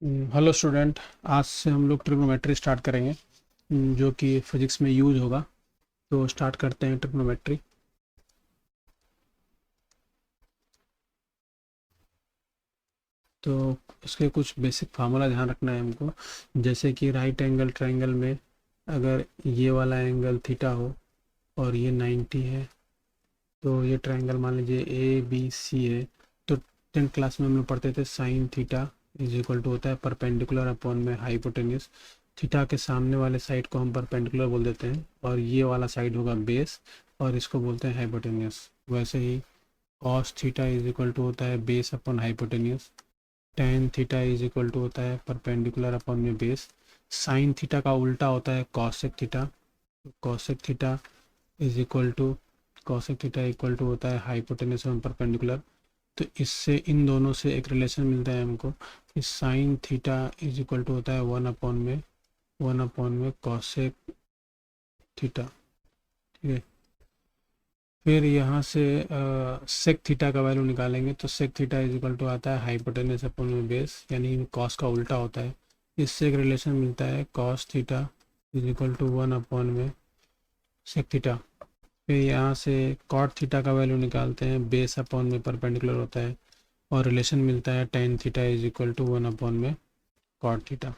Hello student. आज से हम लोग ट्रिग्नोमेट्री स्टार्ट करेंगे, जो कि फिजिक्स में यूज होगा। तो स्टार्ट करते हैं ट्रिग्नोमेट्री। तो उसके कुछ बेसिक फार्मूला ध्यान रखना है हमको। जैसे कि राइट एंगल ट्रायंगल में अगर ये वाला एंगल थीटा हो और ये 90 है, तो ये ट्रायंगल मान लीजिए ए बी सी है। तो 10th क्लास में हम लोग पढ़ते थे sine theta is equal to होता है परपेंडिकुलर अपॉन में हाइपोटेन्यूस। थीटा के सामने वाले साइड को हम परपेंडिकुलर बोल देते हैं और ये वाला साइड होगा बेस, और इसको बोलते हैं हाइपोटेन्यूस। वैसे ही cos theta is equal to होता है base upon hypotenuse. Tan theta is equal to होता है परपेंडिकुलर अपॉन में बेस। साइन थीटा का उल्टा होता है cosec theta. Cosec theta is equal to cosec theta equal to होता है हाइपोटेन्यूस और परपेंडिकुलर। तो इससे इन दोनों से एक रिलेशन मिलता है हमको कि sine theta is equal to होता है वन अपॉन में कॉसेक थीटा। ठीक है। फिर यहाँ से सेक थीटा का वैल्यू निकालेंगे तो sec theta is equal to आता है हाइपोटेन्यूस अपॉन में बेस, यानी कॉस का उल्टा होता है। इससे एक रिलेशन मिलता है cos theta is equal to one upon में सेक थीटा। फिर यहाँ से कॉट थीटा का वैल्यू निकालते हैं, बेस अपॉन में परपेंडिकुलर होता है, और रिलेशन मिलता है tan theta is equal to one upon में कॉट थीटा।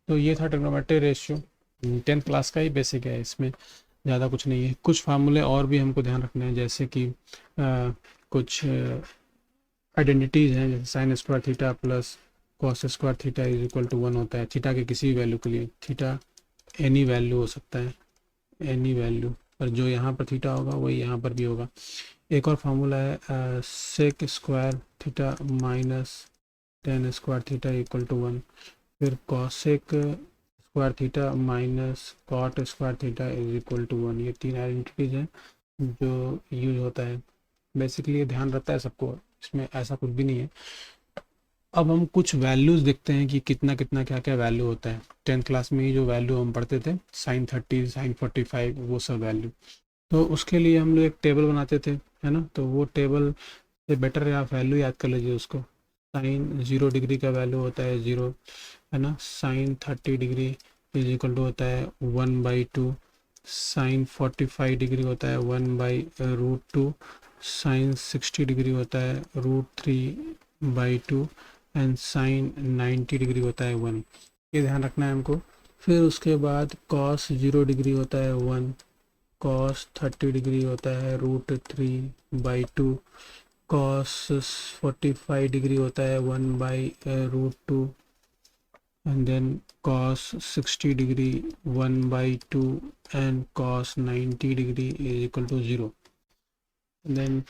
तो ये था ट्रिग्नोमेट्री रेशियो। 10th क्लास का ही बेसिक है, इसमें ज़्यादा कुछ नहीं है। कुछ फार्मूले और भी हमको ध्यान रखने हैं, जैसे कि कुछ आइडेंटिटीज़ हैं, जैसे sine square theta plus cos square theta is equal to one होता है थीटा के किसी भी वैल्यू के लिए। थीटा एनी वैल्यू हो सकता है, एनी वैल्यू, पर जो यहाँ पर थीटा होगा वही यहाँ पर भी होगा। एक और फार्मूला है sec square theta minus tan square theta equal to one. फिर cosec square theta minus cot square theta is equal to one. ये तीन आइडेंटिटीज हैं जो यूज होता है। बेसिकली ये ध्यान रहता है सबको, इसमें ऐसा कुछ भी नहीं है। अब हम कुछ वैल्यूज़ देखते हैं कि कितना कितना क्या क्या वैल्यू होता है। 10th क्लास में ही जो वैल्यू हम पढ़ते थे, साइन 30 साइन 45, वो सब वैल्यू। तो उसके लिए हम लोग एक टेबल बनाते थे, है ना। तो वो टेबल से बेटर है आप वैल्यू याद कर लीजिए उसको। साइन 0 डिग्री का वैल्यू होता है 0, है ना। Sine 30 degree is equal to होता है 1/2। साइन 45 डिग्री होता है 1/√2। साइन 60 डिग्री होता है √3/2। एंड साइन 90 डिग्री होता है 1। ये ध्यान रखना है हमको। फिर उसके बाद कॉस 0 डिग्री होता है 1। कॉस 30 डिग्री होता है √3/2। कॉस 45 डिग्री होता है 1/√2। And then cos 60 degree 1/2। And cos 90 degree is equal to 0। Then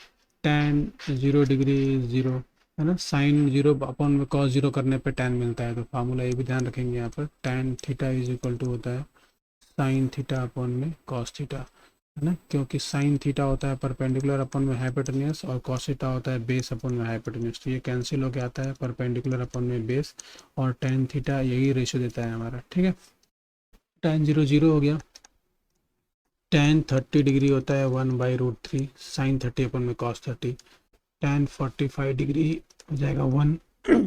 tan 0 degree 0, है ना। साइन 0 अपॉन में कॉस 0 करने पे tan मिलता है, तो फार्मूला ये भी ध्यान रखेंगे यहाँ पर। tan theta is equal to होता है साइन थीटा अपॉन में कॉस थीटा, है ना। क्योंकि साइन थीटा होता है परपेंडिकुलर अपॉन में हाइपोटेन्यूस और कॉस थीटा होता है बेस अपॉन में हाइपोटेन्यूस। तो ये कैंसिल होकर आता है परपेंडिकुलर अपॉन में बेस, और tan थीटा यही रेशियो देता है हमारा। ठीक है। tan 0 0 हो गया। tan 30 डिग्री होता है 1/√3 साइन 30 अपन में कॉस 30। tan 45 डिग्री हो जाएगा 1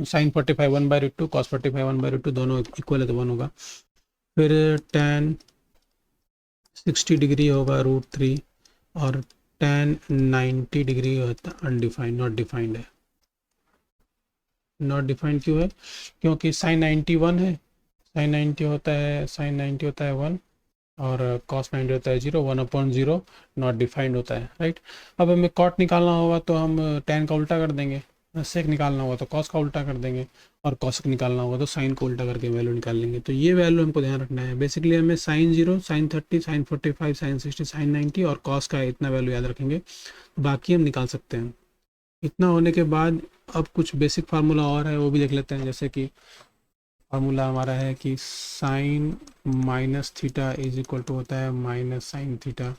साइन 45 1/√2, कॉस 45 1/√2, दोनों इक्वल है तो 1 होगा। फिर tan 60 डिग्री होगा √3, और tan 90 डिग्री होता है अनडिफाइंड, नॉट डिफाइंड है। नॉट डिफाइंड क्यों है? क्योंकि साइन 90 1 है। साइन 90 होता है 1, और कॉस 90 होता है 0। 1/0 नॉट डिफाइंड होता है, राइट। अब हमें कॉट निकालना होगा तो हम tan का उल्टा कर देंगे। सेक निकालना होगा तो कॉस का उल्टा कर देंगे, और कॉसेक निकालना होगा तो साइन को उल्टा करके वैल्यू निकाल लेंगे। तो ये वैल्यू हमको ध्यान रखना है। बेसिकली हमें sine 0 sine 30 sine 45 sine 60 sine 90 और कॉस का इतना वैल्यू याद रखेंगे, बाकी हम निकाल सकते हैं। इतना होने के बाद अब कुछ बेसिक फार्मूला और है, वो भी देख लेते हैं। जैसे कि फार्मूला हमारा है कि sine minus theta is equal to होता है minus sine theta.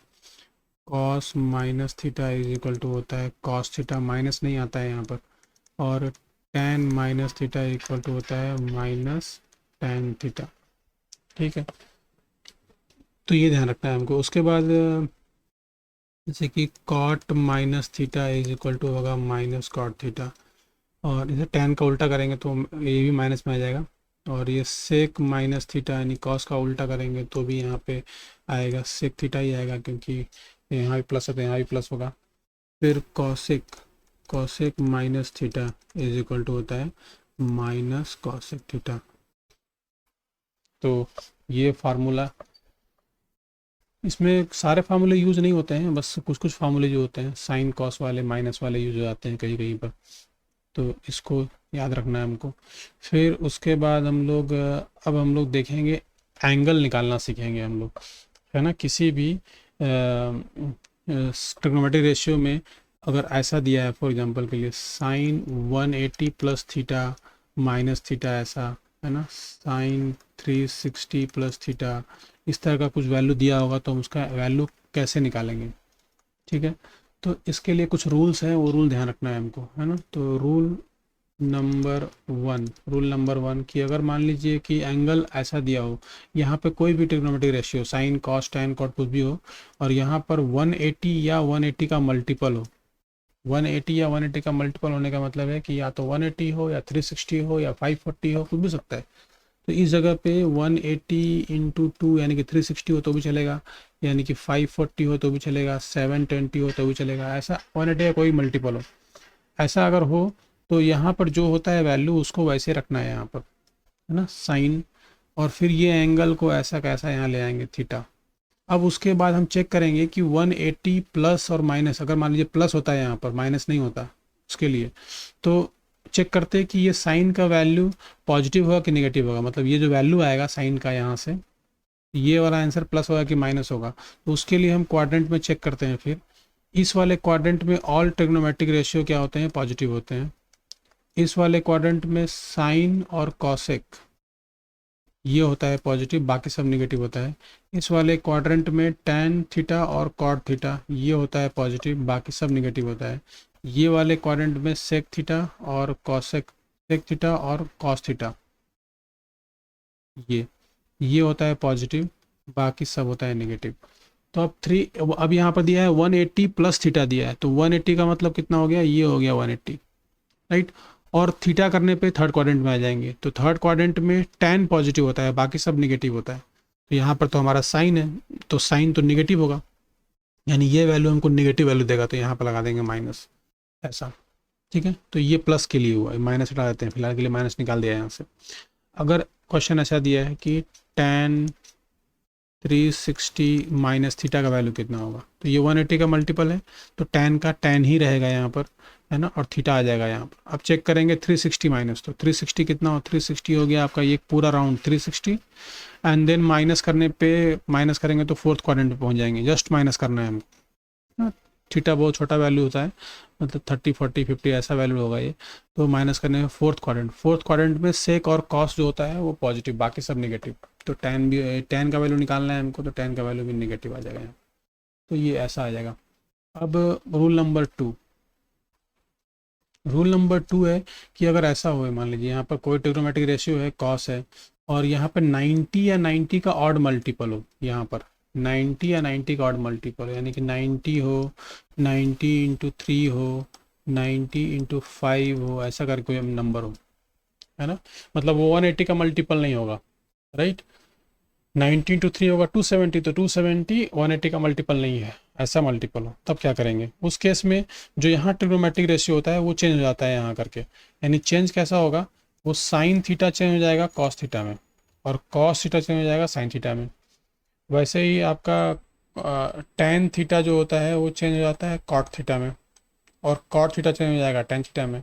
Cos minus theta is equal to होता है कॉस थीटा, माइनस नहीं आता है यहाँ पर। और tan minus theta equal to होता है माइनस tan थीटा। ठीक है। तो ये ध्यान रखना है हमको। उसके बाद जैसे कि cot minus theta is equal to होगा माइनस कॉट थीटा, और इसे tan का उल्टा करेंगे तो ये भी माइनस में आ जाएगा। और ये सेक माइनस थीटा यानी कॉस का उल्टा करेंगे तो भी यहाँ पे आएगा सेक थीटा ही आएगा, क्योंकि यहाँ भी प्लस है तो यहाँ भी प्लस होगा। फिर cosec, cosec minus theta is equal to होता है माइनस कॉसेक थीटा। तो ये फार्मूला, इसमें सारे फार्मूले यूज़ नहीं होते हैं, बस कुछ कुछ फार्मूले जो होते हैं साइन कॉस वाले माइनस वाले यूज हो जाते हैं कहीं कहीं पर, तो इसको याद रखना है हमको। फिर उसके बाद हम लोग अब हम लोग देखेंगे एंगल निकालना सीखेंगे हम लोग, है ना। किसी भी ट्रिग्नोमेट्रिक रेशियो में अगर ऐसा दिया है फॉर एग्जांपल के लिए sine 180 plus theta minus theta, ऐसा है ना, साइन 360 प्लस थीटा, इस तरह का कुछ वैल्यू दिया होगा तो हम उसका वैल्यू कैसे निकालेंगे, ठीक है। तो इसके लिए कुछ रूल्स हैं, वो रूल ध्यान रखना है हमको, है ना। तो रूल नंबर वन कि अगर मान लीजिए कि एंगल ऐसा दिया हो, यहाँ पे कोई भी trigonometric ratio sine cos tan cot कुछ भी हो, और यहाँ पर 180 या 180 का मल्टीपल हो, 180 या 180 का मल्टीपल होने का मतलब है कि या तो 180 हो या 360 हो या 540 हो, कुछ भी सकता है। तो इस जगह पे 180 इंटू 2 यानी कि 360 हो तो भी चलेगा, यानी कि 540 हो तो भी चलेगा, 720 हो तो भी चलेगा, ऐसा 180 का कोई मल्टीपल हो, ऐसा अगर हो तो यहाँ पर जो होता है वैल्यू उसको वैसे रखना है यहाँ पर, है ना, साइन। और फिर ये एंगल को ऐसा कैसा यहाँ ले आएंगे थीटा। अब उसके बाद हम चेक करेंगे कि 180 प्लस और माइनस, अगर मान लीजिए प्लस होता है यहाँ पर माइनस नहीं होता उसके लिए, तो चेक करते हैं कि ये साइन का वैल्यू पॉजिटिव होगा कि नेगेटिव होगा, मतलब ये जो वैल्यू आएगा साइन का यहाँ से, ये वाला आंसर प्लस होगा कि माइनस होगा। तो उसके लिए हम क्वाड्रेंट में चेक करते हैं। फिर इस वाले क्वाड्रेंट में ऑल ट्रिग्नोमेट्रिक रेशियो क्या होते हैं, पॉजिटिव होते हैं। इस वाले क्वाड्रेंट में साइन और कॉसेक ये होता है पॉजिटिव, बाकी सब निगेटिव होता है। इस वाले क्वाड्रेंट में टैन थीटा और कॉट थीटा ये होता है पॉजिटिव, बाकी सब निगेटिव होता है। ये वाले क्वाड्रेंट में सेक थीटा और कॉसेक, सेक थीटा और कॉस थीटा ये होता है पॉजिटिव, बाकी सब होता है निगेटिव। तो अब यहाँ पर दिया है 180 प्लस थीटा दिया है, तो 180 का मतलब कितना हो गया, ये हो गया 180, राइट। और थीटा करने पे थर्ड क्वाड्रेंट में आ जाएंगे, तो थर्ड क्वाड्रेंट में टैन पॉजिटिव होता है, बाकी सब निगेटिव होता है। तो यहाँ पर तो हमारा साइन है, तो साइन तो निगेटिव होगा, यानी ये वैल्यू हमको निगेटिव वैल्यू देगा, तो यहाँ पर लगा देंगे माइनस, ऐसा, ठीक है। तो ये प्लस के लिए हुआ, माइनस हटा देते हैं, फिलहाल के लिए माइनस निकाल दिया है यहाँ से। अगर क्वेश्चन ऐसा दिया है कि टैन 360 माइनस थीटा का वैल्यू कितना होगा, तो ये 180 का मल्टीपल है, तो टैन का टैन ही रहेगा यहाँ पर, है ना, और थीटा आ जाएगा यहाँ पर। अब चेक करेंगे 360 माइनस, तो 360 कितना हो, 360 हो गया आपका ये पूरा राउंड 360, एंड देन माइनस करने पे, माइनस करेंगे तो फोर्थ क्वाड्रेंट पे पहुँच जाएंगे, जस्ट माइनस करना है हमको। थीटा बहुत छोटा वैल्यू होता है, मतलब 30 40 50 ऐसा वैल्यू होगा ये, तो माइनस करने में फोर्थ क्वाड्रेंट में सेक और कॉस जो होता है वो पॉजिटिव, बाकी सब निगेटिव। तो टैन का वैल्यू निकालना है हमको, तो टैन का वैल्यू भी निगेटिव आ जाएगा यहाँ, तो ये ऐसा आ जाएगा। अब रूल नंबर टू है कि अगर ऐसा हो, मान लीजिए यहाँ पर कोई ट्रिग्नोमेट्रिक रेशियो है कॉस है, और यहाँ पर 90 या 90 का ऑड मल्टीपल हो, यहाँ पर 90 या 90 का ऑड मल्टीपल हो, यानी कि 90 हो, 90 इंटू 3 हो, 90 इंटू 5 हो, ऐसा करके कोई नंबर हो, है ना, मतलब वो 180 का मल्टीपल नहीं होगा, राइट। 90 इंटू 3 होगा 270, तो 270 180 का मल्टीपल नहीं है, ऐसा मल्टीपल हो, तब क्या करेंगे उस केस में, जो यहाँ ट्रिग्नोमेट्रिक रेशियो होता है वो चेंज हो जाता है यहाँ करके, यानी चेंज कैसा होगा, वो साइन थीटा चेंज हो जाएगा कॉस थीटा में, और कॉस थीटा चेंज हो जाएगा साइन थीटा में। वैसे ही आपका टैन थीटा जो होता है वो चेंज हो जाता है कॉट थीटा में, और कॉट थीटा चेंज हो जाएगा टैन थीटा में,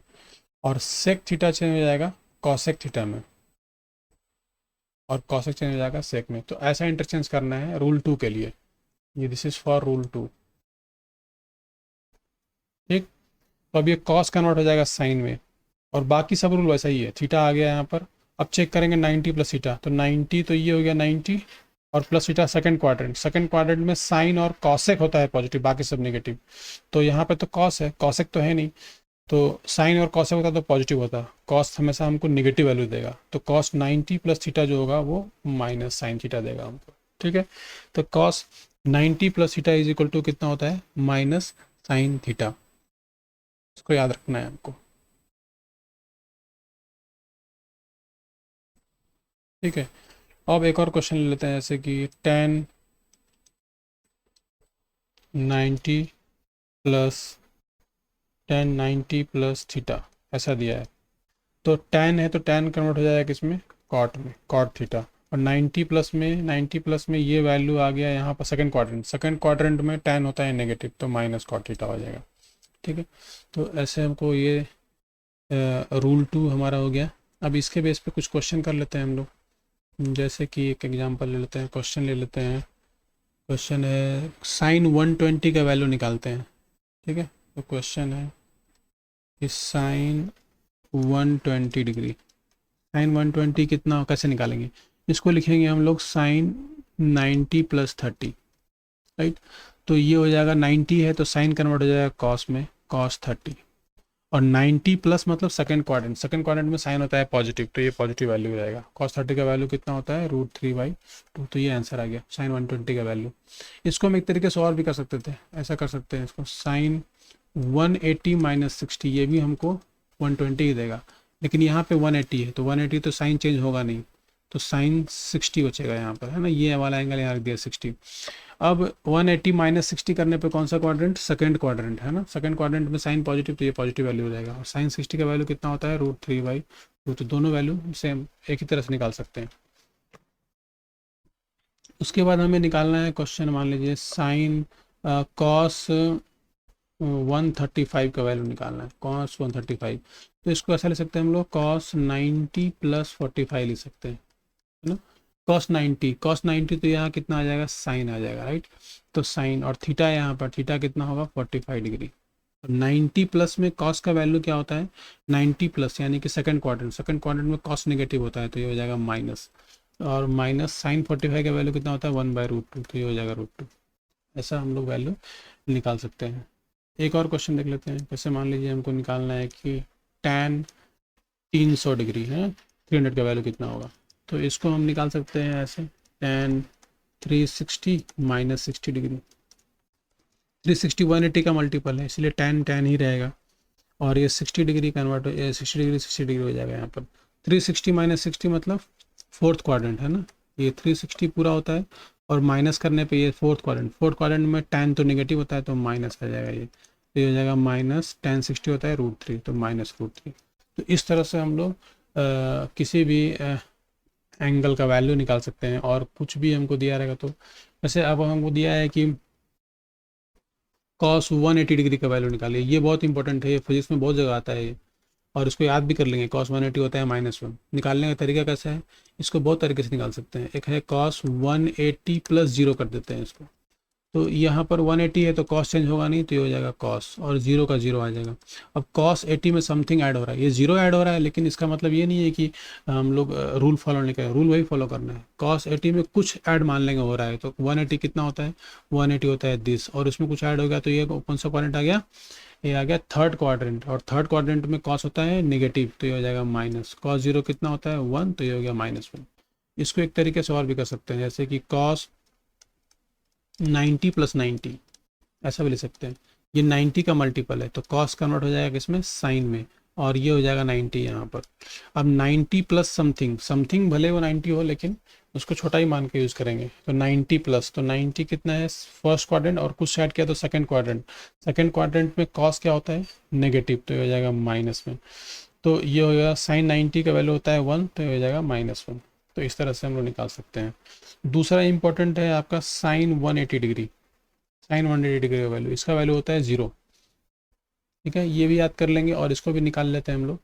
और सेक थीटा चेंज हो जाएगा कॉसेक थीटा में, और कॉसेक चेंज हो जाएगा सेक में। तो ऐसा इंटरचेंज करना है रूल 2 के लिए, ये दिस इज फॉर रूल 2, ठीक। तो अब ये कॉस कन्वर्ट हो जाएगा साइन में, और बाकी सब रूल वैसा ही है, थीटा आ गया यहाँ पर। अब चेक करेंगे 90 प्लस थीटा, तो 90, तो ये हो गया 90 और प्लस थीटा सेकंड क्वाड्रेंट में साइन और कॉसेक होता है पॉजिटिव, बाकी सब नेगेटिव। तो यहाँ पे तो कॉस है, कॉसेक तो है नहीं, तो साइन और कॉसेक होता तो पॉजिटिव होता, कॉस हमेशा हमको नेगेटिव वैल्यू देगा, तो कॉस 90 प्लस थीटा जो होगा वो माइनस साइन थीटा देगा हमको, ठीक है। तो cos 90 plus theta is equal to कितना होता है, माइनस साइन थीटा, इसको याद रखना है हमको। ठीक है। अब एक और क्वेश्चन ले लेते हैं, जैसे कि tan 90 प्लस थीटा ऐसा दिया है। तो tan है तो tan कन्वर्ट हो जाएगा किसमें, कॉट में, कॉट थीटा। और 90 प्लस में ये वैल्यू आ गया यहाँ पर सेकंड क्वाड्रेंट में tan होता है नेगेटिव, तो माइनस कॉट थीटा हो जाएगा। ठीक है, तो ऐसे हमको ये रूल 2 हमारा हो गया। अब इसके बेस पे कुछ क्वेश्चन कर लेते हैं हम लोग। जैसे कि एक एग्जांपल ले लेते हैं, क्वेश्चन ले लेते हैं। क्वेश्चन है साइन 120 का वैल्यू निकालते हैं। ठीक है, तो क्वेश्चन है कि साइन 120 डिग्री, साइन 120 कितना कैसे निकालेंगे, इसको लिखेंगे हम लोग साइन 90 प्लस 30, राइट। तो ये हो जाएगा 90 है तो साइन कन्वर्ट हो जाएगा कॉस में, कॉस 30। और 90 प्लस मतलब सेकंड क्वाड्रेंट में साइन होता है पॉजिटिव, तो ये पॉजिटिव वैल्यू हो जाएगा। कॉस 30 का वैल्यू कितना होता है, √3/2। तो ये आंसर आ गया साइन 120 का वैल्यू। इसको हम एक तरीके से और भी कर सकते थे, ऐसा कर सकते हैं इसको, साइन 180 माइनस 60, ये भी हमको 120 ही देगा। लेकिन यहाँ पे 180 है तो 180 तो साइन चेंज होगा नहीं, तो साइन 60 बचेगा यहाँ पर, है ना। ये वाला एंगल यहाँ रख दिया 60। अब 180 माइनस 60 करने पे कौन सा क्वाड्रेंट, सेकंड क्वाड्रेंट, है ना। सेकंड क्वाड्रेंट में साइन पॉजिटिव, तो ये पॉजिटिव वैल्यू हो जाएगा। और साइन 60 का वैल्यू कितना होता है, √3/2। तो दोनों वैल्यू सेम एक ही तरह से निकाल सकते हैं। उसके बाद हमें निकालना है क्वेश्चन, मान लीजिए साइन कॉस 135 का वैल्यू निकालना है, कॉस 135। तो इसको ऐसा ले सकते हैं हम लोग, कॉस 90 प्लस 45 ले सकते हैं, है ना। कॉस 90 तो यहाँ कितना आ जाएगा, साइन आ जाएगा, राइट। तो साइन, और थीटा यहाँ पर, थीटा कितना होगा 45 डिग्री। 90 प्लस में कॉस का वैल्यू क्या होता है, 90 प्लस यानी कि सेकंड क्वाड्रेंट में कॉस नेगेटिव होता है, तो ये हो जाएगा माइनस। और माइनस साइन 45 का वैल्यू कितना होता है, 1/√2, तो ये हो जाएगा √2। ऐसा हम लोग वैल्यू निकाल सकते हैं। एक और क्वेश्चन देख लेते हैं। जैसे मान लीजिए हमको निकालना है कि tan 300 डिग्री है, 300 का वैल्यू कितना होगा। तो इसको हम निकाल सकते हैं ऐसे, tan 360 माइनस 60 डिग्री। 360 180 का मल्टीपल है, इसलिए tan ही रहेगा। और ये 60 डिग्री कन्वर्ट हो, 60 डिग्री हो जाएगा यहाँ पर। 360 माइनस 60 मतलब फोर्थ क्वाड्रेंट, है ना। ये 360 पूरा होता है और माइनस करने पे ये फोर्थ क्वाड्रेंट में tan तो नेगेटिव होता है, तो माइनस आ जाएगा ये। तो ये हो जाएगा माइनस, tan 60 होता है √3, तो माइनस √3। तो इस तरह से हम लोग किसी भी एंगल का वैल्यू निकाल सकते हैं। और कुछ भी हमको दिया रहेगा तो, वैसे अब हमको दिया है कि cos 180 डिग्री का वैल्यू निकालिए, ये बहुत इंपॉर्टेंट है, ये फिजिक्स में बहुत जगह आता है ये। और इसको याद भी कर लेंगे, cos 180 होता है -1। निकालने का तरीका कैसा है, इसको बहुत तरीके से निकाल सकते हैं। एक है cos 180 प्लस 0 कर देते हैं इसको। तो यहाँ पर 180 है तो cos चेंज होगा नहीं, तो ये हो जाएगा cos, और 0 का 0 आ जाएगा। अब cos 80 में समथिंग ऐड हो रहा है, ये 0 ऐड हो रहा है, लेकिन इसका मतलब ये नहीं है कि हम लोग रूल फॉलो नहीं करें, रूल वही फॉलो करना है। cos 80 में कुछ ऐड मान लेंगे हो रहा है, तो 180 कितना होता है, 180 होता है दिस, और उसमें कुछ ऐड हो गया, तो ये कौन सा क्वाड्रेंट आ गया, ये आ गया थर्ड क्वाड्रेंट। और थर्ड क्वाड्रेंट में cos होता है नेगेटिव, तो ये हो जाएगा माइनस। cos 0 कितना होता है 1, तो ये हो गया -1। इसको एक तरीके से और भी कर सकते हैं, जैसे कि cos 90 प्लस 90 ऐसा भी ले सकते हैं। ये 90 का मल्टीपल है, तो cos कन्वर्ट हो जाएगा किसमें, साइन में, और ये हो जाएगा 90 यहाँ पर। अब 90 प्लस समथिंग भले वो 90 हो, लेकिन उसको छोटा ही मान के यूज़ करेंगे। तो 90 प्लस, तो 90 कितना है, फर्स्ट क्वाड्रेंट, और कुछ ऐड किया तो सेकंड क्वाड्रेंट में cos क्या होता है, नेगेटिव, तो ये हो जाएगा माइनस में। तो ये हो जाएगा साइन 90 का वैल्यू होता है 1, तो ये हो जाएगा -1। तो इस तरह से हम लोग निकाल सकते हैं। दूसरा इंपॉर्टेंट है आपका साइन 180 डिग्री, साइन 180 डिग्री का वैल्यू, इसका वैल्यू होता है 0। ठीक है, ये भी याद कर लेंगे, और इसको भी निकाल लेते हैं हम लोग।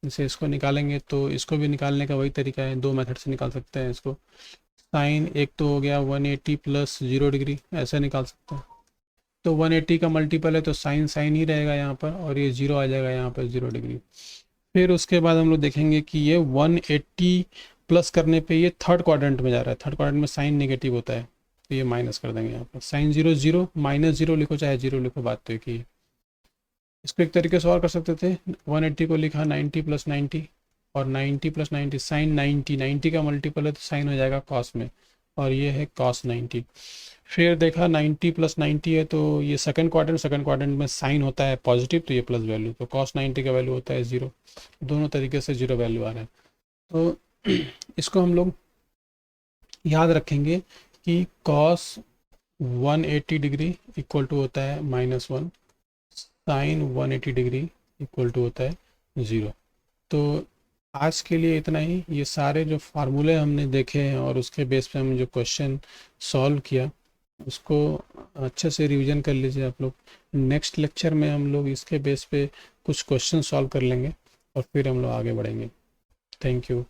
जैसे इसको निकालेंगे तो इसको भी निकालने का वही तरीका है, 2 मेथड से निकाल सकते हैं इसको। साइन एक तो हो गया 180 प्लस 0 डिग्री, ऐसे निकाल सकते हैं। तो 180 का मल्टीपल है तो साइन ही रहेगा यहाँ पर, और ये 0 आ जाएगा यहाँ पर 0 डिग्री। फिर उसके बाद हम लोग देखेंगे कि ये 180 प्लस करने पे ये थर्ड क्वाड्रेंट में जा रहा है, थर्ड क्वाड्रेंट में साइन नेगेटिव होता है, तो ये माइनस कर देंगे यहाँ पर। साइन 0 0 -0 लिखो चाहे 0 लिखो, बात तो एक ही है। इसको एक तरीके से और कर सकते थे, 180 को लिखा 90 प्लस 90, और 90 प्लस 90 साइन 90 का मल्टीपल है तो साइन हो जाएगा कॉस में, और ये है cos 90। फिर देखा 90 प्लस 90 है, तो ये सेकंड क्वाड्रेंट में साइन होता है पॉजिटिव, तो ये प्लस वैल्यू, तो cos 90 का वैल्यू होता है 0। दोनों तरीके से 0 वैल्यू आ रहा है। तो इसको हम लोग याद रखेंगे कि cos 180 डिग्री इक्वल टू होता है -1, साइन 180 डिग्री इक्वल टू होता है 0। तो आज के लिए इतना ही। ये सारे जो फार्मूले हमने देखे हैं और उसके बेस पे हमने जो क्वेश्चन सॉल्व किया उसको अच्छे से रिवीजन कर लीजिए आप लोग। नेक्स्ट लेक्चर में हम लोग इसके बेस पे कुछ क्वेश्चन सॉल्व कर लेंगे और फिर हम लोग आगे बढ़ेंगे। Thank you.